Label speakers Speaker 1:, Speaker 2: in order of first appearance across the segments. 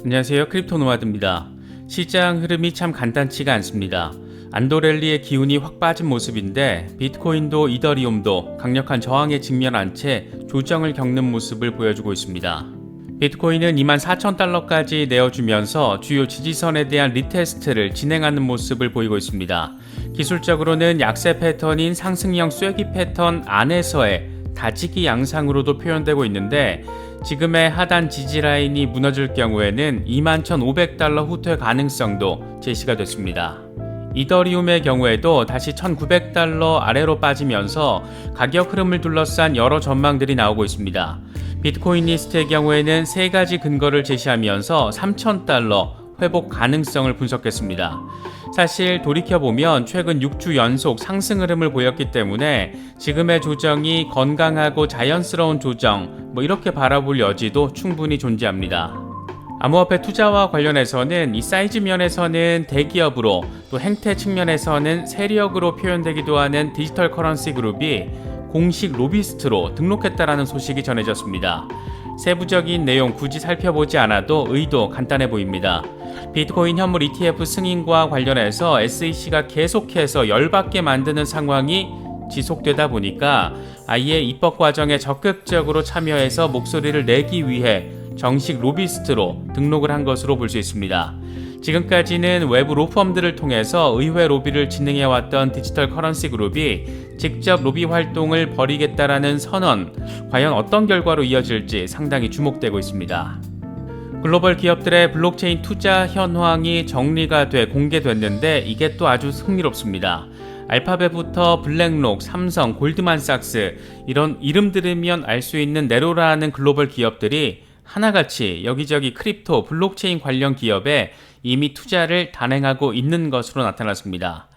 Speaker 1: 안녕하세요. 크립토노마드입니다. 시장 흐름이 참 간단치가 않습니다. 안도랠리의 기운이 확 빠진 모습인데 비트코인도 이더리움도 강력한 저항에 직면한 채 조정을 겪는 모습을 보여주고 있습니다. 비트코인은 24,000달러까지 내어주면서 주요 지지선에 대한 리테스트를 진행하는 모습을 보이고 있습니다. 기술적으로는 약세 패턴인 상승형 쐐기 패턴 안에서의 다지기 양상으로도 표현되고 있는데 지금의 하단 지지라인이 무너질 경우에는 21,500달러 후퇴 가능성도 제시가 됐습니다. 이더리움의 경우에도 다시 1,900달러 아래로 빠지면서 가격 흐름을 둘러싼 여러 전망들이 나오고 있습니다. 비트코인리스트의 경우에는 세 가지 근거를 제시하면서 3,000달러 회복 가능성을 분석했습니다. 사실 돌이켜보면 최근 6주 연속 상승 흐름을 보였기 때문에 지금의 조정이 건강하고 자연스러운 조정 이렇게 바라볼 여지도 충분히 존재합니다. 암호화폐 투자와 관련해서는 이 사이즈 면에서는 대기업으로 또 행태 측면에서는 세력으로 표현되기도 하는 디지털 커런시 그룹이 공식 로비스트로 등록했다라는 소식이 전해졌습니다. 세부적인 내용 굳이 살펴보지 않아도 의도 간단해 보입니다. 비트코인 현물 ETF 승인과 관련해서 SEC가 계속해서 열받게 만드는 상황이 지속되다 보니까 아예 입법 과정에 적극적으로 참여해서 목소리를 내기 위해 정식 로비스트로 등록을 한 것으로 볼 수 있습니다. 지금까지는 외부 로펌들을 통해서 의회 로비를 진행해왔던 디지털 커런시 그룹이 직접 로비 활동을 벌이겠다라는 선언, 과연 어떤 결과로 이어질지 상당히 주목되고 있습니다. 글로벌 기업들의 블록체인 투자 현황이 정리가 돼 공개됐는데 이게 또 아주 흥미롭습니다. 알파벳부터 블랙록, 삼성, 골드만삭스 이런 이름 들으면 알 수 있는 네로라는 글로벌 기업들이 하나같이 여기저기 크립토, 블록체인 관련 기업에 이미 투자를 단행하고 있는 것으로 나타났습니다.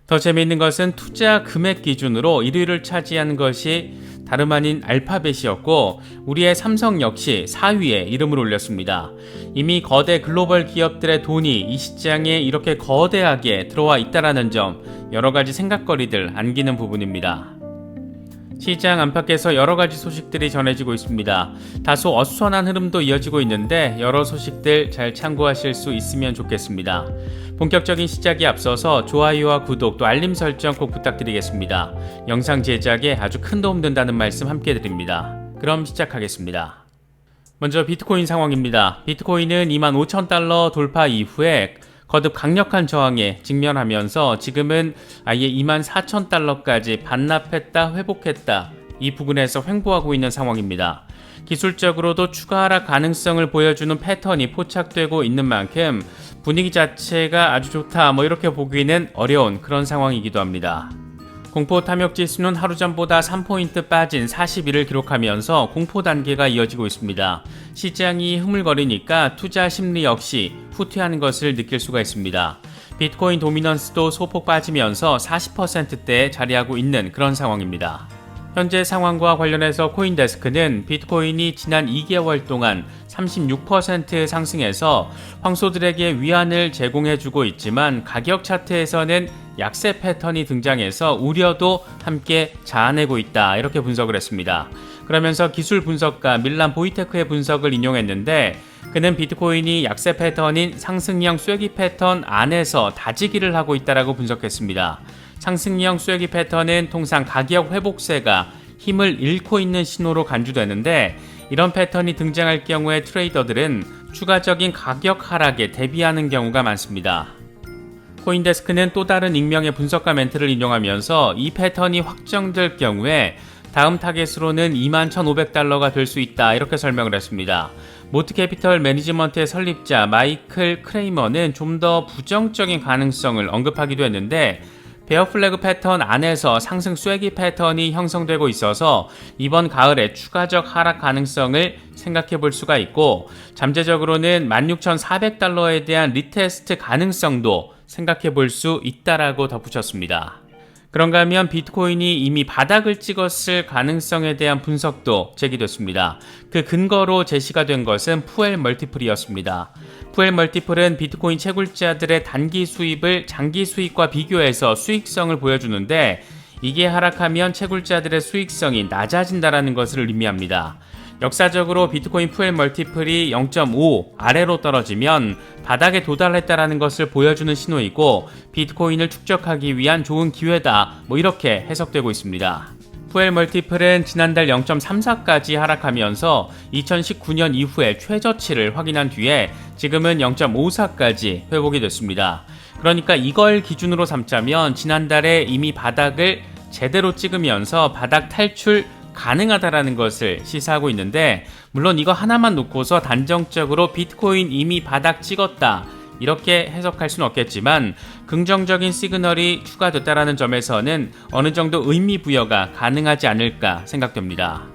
Speaker 1: 더 재미있는 것은 투자 금액 기준으로 1위를 차지한 것이 다름 아닌 알파벳이었고 우리의 삼성 역시 4위에 이름을 올렸습니다. 이미 거대 글로벌 기업들의 돈이 이 시장에 이렇게 거대하게 들어와 있다는 점 여러가지 생각거리들 안기는 부분입니다. 시장 안팎에서 여러가지 소식들이 전해지고 있습니다. 다소 어수선한 흐름도 이어지고 있는데 여러 소식들 잘 참고하실 수 있으면 좋겠습니다. 본격적인 시작에 앞서서 좋아요와 구독 또 알림 설정 꼭 부탁드리겠습니다. 영상 제작에 아주 큰 도움 된다는 말씀 함께 드립니다. 그럼 시작하겠습니다. 먼저 비트코인 상황입니다. 비트코인은 25,000달러 돌파 이후에 거듭 강력한 저항에 직면하면서 지금은 아예 24,000달러까지 반납했다 회복했다 이 부근에서 횡보하고 있는 상황입니다. 기술적으로도 추가 하락 가능성을 보여주는 패턴이 포착되고 있는 만큼 분위기 자체가 아주 좋다 이렇게 보기는 어려운 그런 상황이기도 합니다. 공포 탐욕 지수는 하루 전보다 3포인트 빠진 41을 기록하면서 공포 단계가 이어지고 있습니다. 시장이 흐물거리니까 투자 심리 역시 후퇴하는 것을 느낄 수가 있습니다. 비트코인 도미넌스도 소폭 빠지면서 40%대에 자리하고 있는 그런 상황입니다. 현재 상황과 관련해서 코인데스크는 비트코인이 지난 2개월 동안 36% 상승해서 황소들에게 위안을 제공해주고 있지만 가격 차트에서는 약세 패턴이 등장해서 우려도 함께 자아내고 있다 이렇게 분석을 했습니다. 그러면서 기술 분석가 밀란 보이테크의 분석을 인용했는데 그는 비트코인이 약세 패턴인 상승형 쐐기 패턴 안에서 다지기를 하고 있다라고 분석했습니다. 상승형 쐐기 패턴은 통상 가격 회복세가 힘을 잃고 있는 신호로 간주되는데 이런 패턴이 등장할 경우에 트레이더들은 추가적인 가격 하락에 대비하는 경우가 많습니다. 코인데스크는 또 다른 익명의 분석가 멘트를 인용하면서 이 패턴이 확정될 경우에 다음 타겟으로는 21,500달러가 될 수 있다 이렇게 설명을 했습니다. 모트캐피털 매니지먼트의 설립자 마이클 크레이머는 좀 더 부정적인 가능성을 언급하기도 했는데 베어 플래그 패턴 안에서 상승 쐐기 패턴이 형성되고 있어서 이번 가을에 추가적 하락 가능성을 생각해 볼 수가 있고 잠재적으로는 16,400달러에 대한 리테스트 가능성도 생각해 볼 수 있다라고 덧붙였습니다. 그런가 하면 비트코인이 이미 바닥을 찍었을 가능성에 대한 분석도 제기됐습니다. 그 근거로 제시가 된 것은 푸엘 멀티플이었습니다. 푸엘 멀티플은 비트코인 채굴자들의 단기 수입을 장기 수익과 비교해서 수익성을 보여주는데 이게 하락하면 채굴자들의 수익성이 낮아진다는 것을 의미합니다. 역사적으로 비트코인 푸엘 멀티플이 0.5 아래로 떨어지면 바닥에 도달했다라는 것을 보여주는 신호이고 비트코인을 축적하기 위한 좋은 기회다, 이렇게 해석되고 있습니다. 푸엘 멀티플은 지난달 0.34까지 하락하면서 2019년 이후에 최저치를 확인한 뒤에 지금은 0.54까지 회복이 됐습니다. 그러니까 이걸 기준으로 삼자면 지난달에 이미 바닥을 제대로 찍으면서 바닥 탈출 가능하다라는 것을 시사하고 있는데, 물론 이거 하나만 놓고서 단정적으로 비트코인 이미 바닥 찍었다 이렇게 해석할 수는 없겠지만 긍정적인 시그널이 추가됐다라는 점에서는 어느 정도 의미 부여가 가능하지 않을까 생각됩니다.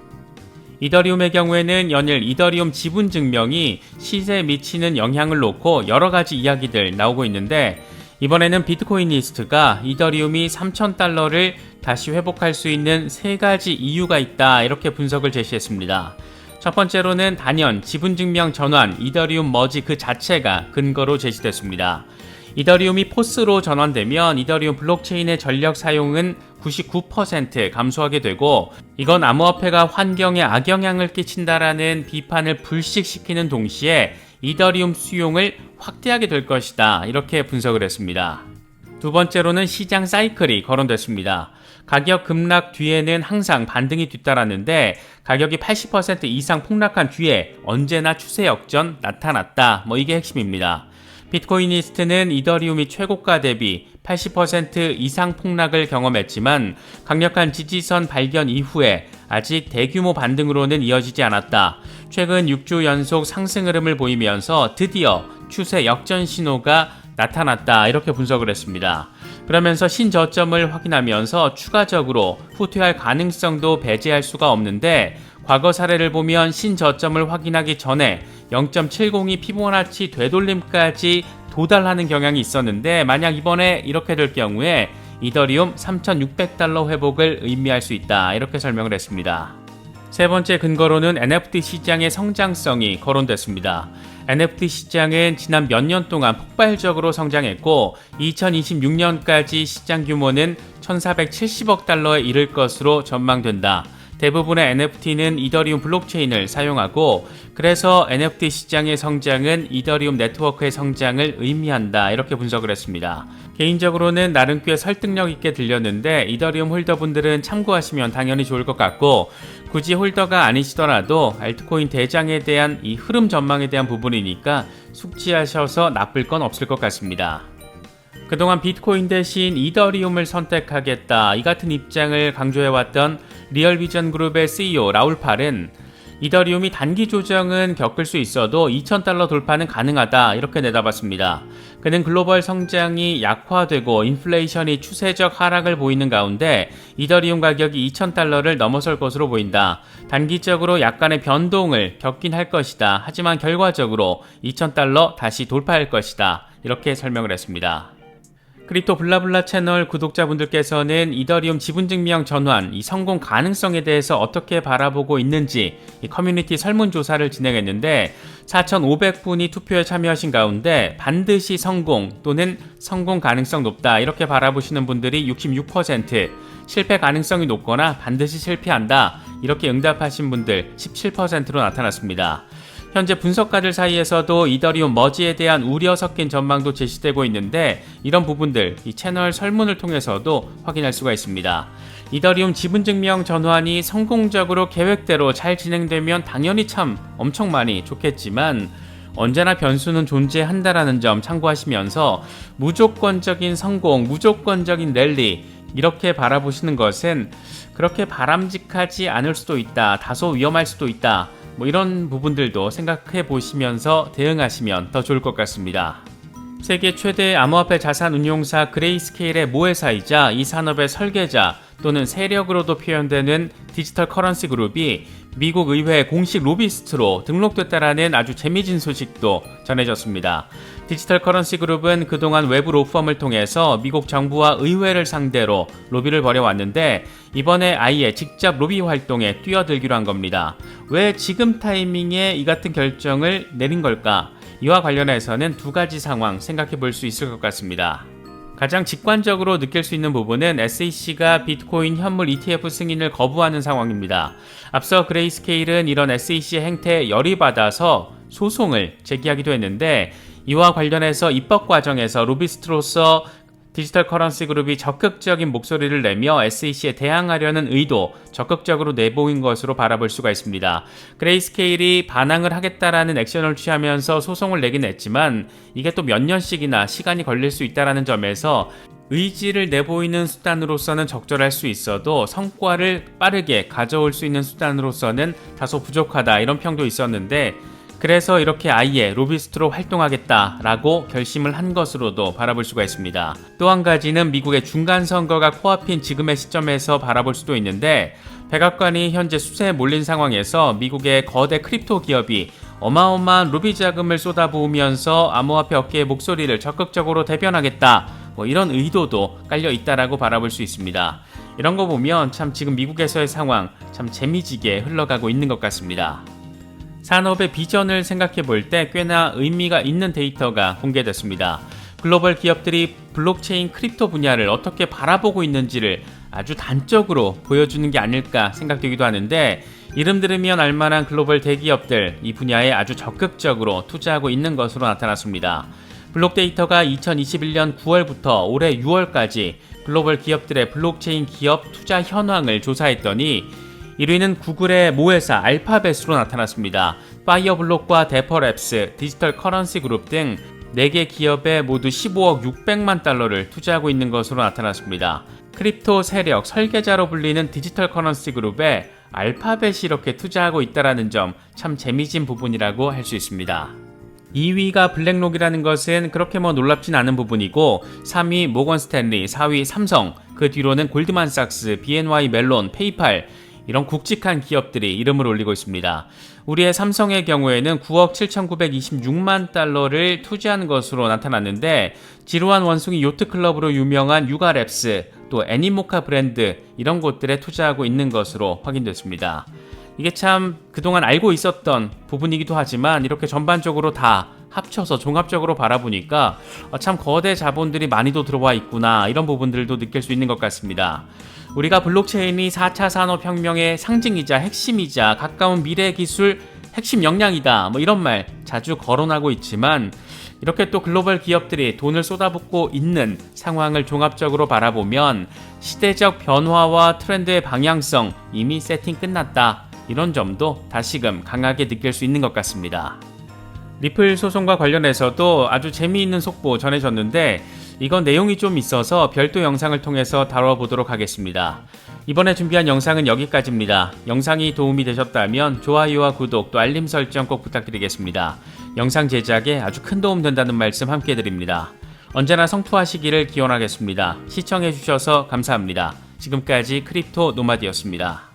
Speaker 1: 이더리움의 경우에는 연일 이더리움 지분 증명이 시세에 미치는 영향을 놓고 여러 가지 이야기들 나오고 있는데, 이번에는 비트코이니스트가 이더리움이 3,000달러를 다시 회복할 수 있는 3가지 이유가 있다 이렇게 분석을 제시했습니다. 첫 번째로는 단연 지분증명 전환, 이더리움 머지 그 자체가 근거로 제시됐습니다. 이더리움이 포스로 전환되면 이더리움 블록체인의 전력 사용은 99% 감소하게 되고, 이건 암호화폐가 환경에 악영향을 끼친다라는 비판을 불식시키는 동시에 이더리움 수용을 확대하게 될 것이다 이렇게 분석을 했습니다. 두 번째로는 시장 사이클이 거론됐습니다. 가격 급락 뒤에는 항상 반등이 뒤따랐는데 가격이 80% 이상 폭락한 뒤에 언제나 추세 역전 나타났다, 이게 핵심입니다. 비트코이니스트는 이더리움이 최고가 대비 80% 이상 폭락을 경험했지만 강력한 지지선 발견 이후에 아직 대규모 반등으로는 이어지지 않았다. 최근 6주 연속 상승 흐름을 보이면서 드디어 추세 역전 신호가 나타났다 이렇게 분석을 했습니다. 그러면서 신저점을 확인하면서 추가적으로 후퇴할 가능성도 배제할 수가 없는데, 과거 사례를 보면 신저점을 확인하기 전에 0.702 피보나치 되돌림까지 도달하는 경향이 있었는데, 만약 이번에 이렇게 될 경우에 이더리움 3,600달러 회복을 의미할 수 있다 이렇게 설명을 했습니다. 세 번째 근거로는 NFT 시장의 성장성이 거론됐습니다. NFT 시장은 지난 몇 년 동안 폭발적으로 성장했고 2026년까지 시장 규모는 1,470억 달러에 이를 것으로 전망된다. 대부분의 NFT는 이더리움 블록체인을 사용하고, 그래서 NFT 시장의 성장은 이더리움 네트워크의 성장을 의미한다 이렇게 분석을 했습니다. 개인적으로는 나름 꽤 설득력 있게 들렸는데 이더리움 홀더분들은 참고하시면 당연히 좋을 것 같고, 굳이 홀더가 아니시더라도 알트코인 대장에 대한 이 흐름 전망에 대한 부분이니까 숙지하셔서 나쁠 건 없을 것 같습니다. 그동안 비트코인 대신 이더리움을 선택하겠다 이 같은 입장을 강조해왔던 리얼비전 그룹의 CEO 라울 팔은 이더리움이 단기 조정은 겪을 수 있어도 2,000달러 돌파는 가능하다 이렇게 내다봤습니다. 그는 글로벌 성장이 약화되고 인플레이션이 추세적 하락을 보이는 가운데 이더리움 가격이 2,000달러를 넘어설 것으로 보인다. 단기적으로 약간의 변동을 겪긴 할 것이다. 하지만 결과적으로 2,000달러 다시 돌파할 것이다. 이렇게 설명을 했습니다. 크립토 블라블라 채널 구독자분들께서는 이더리움 지분증명 전환 이 성공 가능성에 대해서 어떻게 바라보고 있는지 이 커뮤니티 설문조사를 진행했는데 4,500분이 투표에 참여하신 가운데 반드시 성공 또는 성공 가능성 높다 이렇게 바라보시는 분들이 66%, 실패 가능성이 높거나 반드시 실패한다 이렇게 응답하신 분들 17%로 나타났습니다. 현재 분석가들 사이에서도 이더리움 머지에 대한 우려 섞인 전망도 제시되고 있는데, 이런 부분들 이 채널 설문을 통해서도 확인할 수가 있습니다. 이더리움 지분증명 전환이 성공적으로 계획대로 잘 진행되면 당연히 참 엄청 많이 좋겠지만 언제나 변수는 존재한다라는 점 참고하시면서 무조건적인 성공, 무조건적인 랠리 이렇게 바라보시는 것은 그렇게 바람직하지 않을 수도 있다, 다소 위험할 수도 있다, 이런 부분들도 생각해 보시면서 대응하시면 더 좋을 것 같습니다. 세계 최대 암호화폐 자산 운용사 그레이스케일의 모회사이자 이 산업의 설계자 또는 세력으로도 표현되는 디지털 커런시 그룹이 미국 의회 공식 로비스트로 등록됐다라는 아주 재미진 소식도 전해졌습니다. 디지털 커런시 그룹은 그동안 외부 로펌을 통해서 미국 정부와 의회를 상대로 로비를 벌여왔는데 이번에 아예 직접 로비 활동에 뛰어들기로 한 겁니다. 왜 지금 타이밍에 이 같은 결정을 내린 걸까? 이와 관련해서는 두 가지 상황 생각해 볼 수 있을 것 같습니다. 가장 직관적으로 느낄 수 있는 부분은 SEC가 비트코인 현물 ETF 승인을 거부하는 상황입니다. 앞서 그레이스케일은 이런 SEC의 행태에 열이 받아서 소송을 제기하기도 했는데, 이와 관련해서 입법 과정에서 로비스트로서 디지털 커런시 그룹이 적극적인 목소리를 내며 SEC에 대항하려는 의도, 적극적으로 내보인 것으로 바라볼 수가 있습니다. 그레이스케일이 반항을 하겠다라는 액션을 취하면서 소송을 내긴 했지만 이게 또 몇 년씩이나 시간이 걸릴 수 있다는 점에서 의지를 내보이는 수단으로서는 적절할 수 있어도 성과를 빠르게 가져올 수 있는 수단으로서는 다소 부족하다, 이런 평도 있었는데, 그래서 이렇게 아예 로비스트로 활동하겠다라고 결심을 한 것으로도 바라볼 수가 있습니다. 또 한 가지는 미국의 중간선거가 코앞인 지금의 시점에서 바라볼 수도 있는데, 백악관이 현재 수세에 몰린 상황에서 미국의 거대 크립토 기업이 어마어마한 로비 자금을 쏟아부으면서 암호화폐 업계의 목소리를 적극적으로 대변하겠다, 이런 의도도 깔려 있다라고 바라볼 수 있습니다. 이런 거 보면 참 지금 미국에서의 상황 참 재미지게 흘러가고 있는 것 같습니다. 산업의 비전을 생각해 볼 때 꽤나 의미가 있는 데이터가 공개됐습니다. 글로벌 기업들이 블록체인 크립토 분야를 어떻게 바라보고 있는지를 아주 단적으로 보여주는 게 아닐까 생각되기도 하는데, 이름 들으면 알만한 글로벌 대기업들, 이 분야에 아주 적극적으로 투자하고 있는 것으로 나타났습니다. 블록데이터가 2021년 9월부터 올해 6월까지 글로벌 기업들의 블록체인 기업 투자 현황을 조사했더니 1위는 구글의 모회사 알파벳으로 나타났습니다. 파이어블록과 데퍼랩스, 디지털 커런시 그룹 등 4개 기업에 모두 15억 600만 달러를 투자하고 있는 것으로 나타났습니다. 크립토 세력 설계자로 불리는 디지털 커런시 그룹에 알파벳이 이렇게 투자하고 있다는 점 참 재미진 부분이라고 할 수 있습니다. 2위가 블랙록이라는 것은 그렇게 놀랍진 않은 부분이고, 3위 모건 스탠리, 4위 삼성, 그 뒤로는 골드만삭스, BNY 멜론, 페이팔, 이런 굵직한 기업들이 이름을 올리고 있습니다. 우리의 삼성의 경우에는 9억 7,926만 달러를 투자한 것으로 나타났는데, 지루한 원숭이 요트클럽으로 유명한 유가랩스, 또 애니모카 브랜드, 이런 곳들에 투자하고 있는 것으로 확인됐습니다. 이게 참 그동안 알고 있었던 부분이기도 하지만 이렇게 전반적으로 다 합쳐서 종합적으로 바라보니까 참 거대 자본들이 많이도 들어와 있구나, 이런 부분들도 느낄 수 있는 것 같습니다. 우리가 블록체인이 4차 산업혁명의 상징이자 핵심이자 가까운 미래 기술 핵심 역량이다, 이런 말 자주 거론하고 있지만, 이렇게 또 글로벌 기업들이 돈을 쏟아붓고 있는 상황을 종합적으로 바라보면 시대적 변화와 트렌드의 방향성 이미 세팅 끝났다, 이런 점도 다시금 강하게 느낄 수 있는 것 같습니다. 리플 소송과 관련해서도 아주 재미있는 속보 전해졌는데, 이건 내용이 좀 있어서 별도 영상을 통해서 다뤄보도록 하겠습니다. 이번에 준비한 영상은 여기까지입니다. 영상이 도움이 되셨다면 좋아요와 구독, 또 알림 설정 꼭 부탁드리겠습니다. 영상 제작에 아주 큰 도움 된다는 말씀 함께 해드립니다. 언제나 성투하시기를 기원하겠습니다. 시청해주셔서 감사합니다. 지금까지 크립토 노마드였습니다.